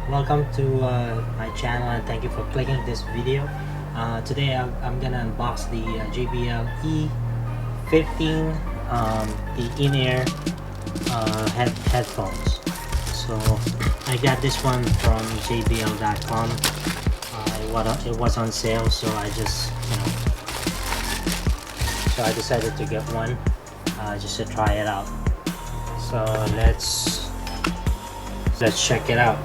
welcome to my channel and thank you for clicking this video. Today I'm gonna unbox the JBL E15, the in-ear headphones. So I got this one from JBL.com. It was on sale, so I just so I decided to get one just to try it out. So let's check it out.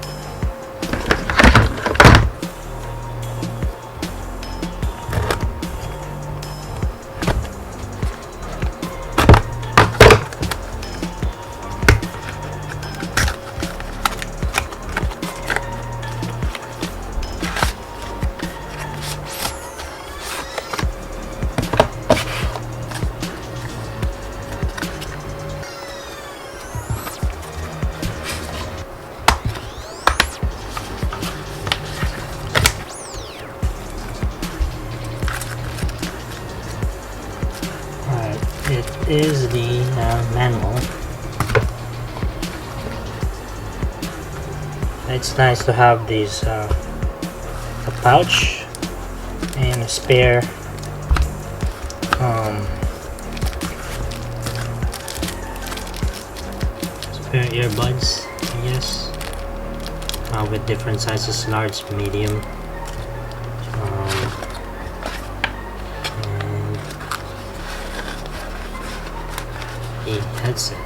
It is the manual. It's nice to have these a pouch and a spare earbuds, I guess, with different sizes, large, medium, a headset.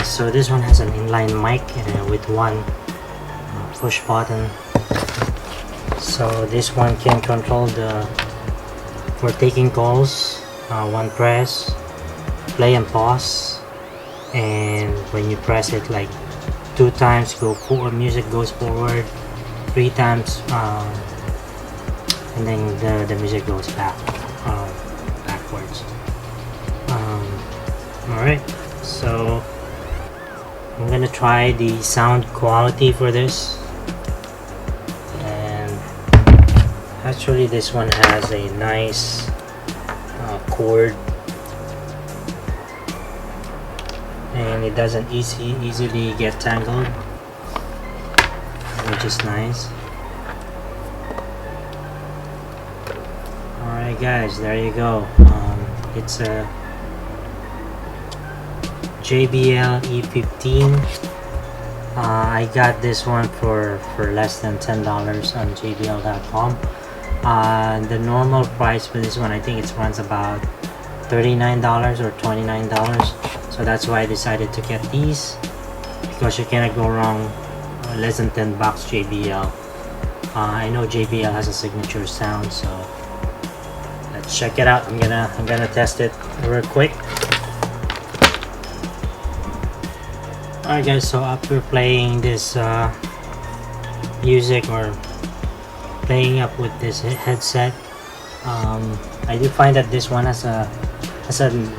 So this one has an inline mic with one push button. So this one can control for taking calls, one press, play and pause, and when you press it like 2 times, go forward, music goes forward, 3 times, and then the music goes backwards. Alright, so I'm gonna try the sound quality for this, and actually this one has a nice cord, and it doesn't easily get tangled, which is nice. Alright guys, there you go. It's a JBL E15. I got this one for less than $10 on JBL.com. The normal price for this one, I think it runs about $39 or $29. So that's why I decided to get these, because you cannot go wrong. Less than $10 JBL. I know JBL has a signature sound, so let's check it out. I'm gonna test it real quick. Alright guys, so after playing this music or playing up with this headset, I do find that this one has a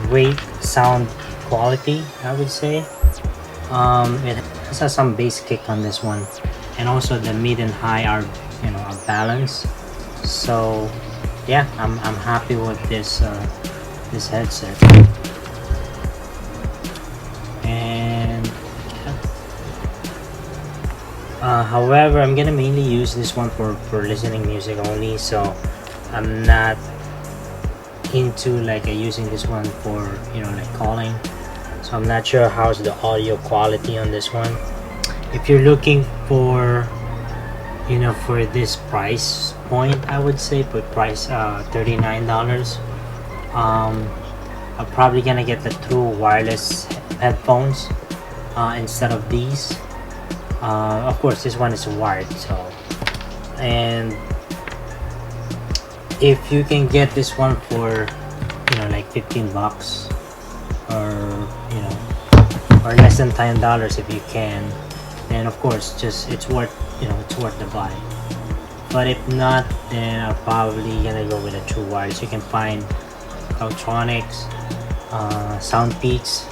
great sound quality, I would say. It has some bass kick on this one, and also the mid and high are are balanced. So yeah, I'm happy with this this headset. However, I'm gonna mainly use this one for listening music only, so I'm not into using this one for like calling. So I'm not sure how's the audio quality on this one. If you're looking for for this price point, I would say for price $39, I'm probably gonna get the true wireless headphones instead of these. Of course this one is wired, so, and if you can get this one for like $15 or or less than $10 if you can, then of course just it's worth the buy. But if not, then I'm probably gonna go with a true wireless. You can find TaoTronics, Soundpeats,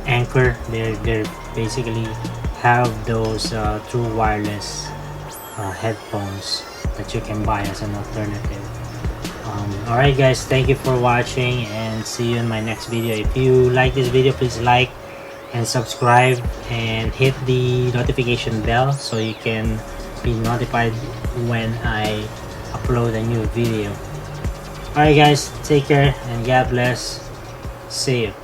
Anker. They're basically have those true wireless headphones that you can buy as an alternative. Alright guys, thank you for watching and see you in my next video. If you like this video, please like and subscribe and hit the notification bell so you can be notified when I upload a new video. Alright guys, take care and God bless. See you.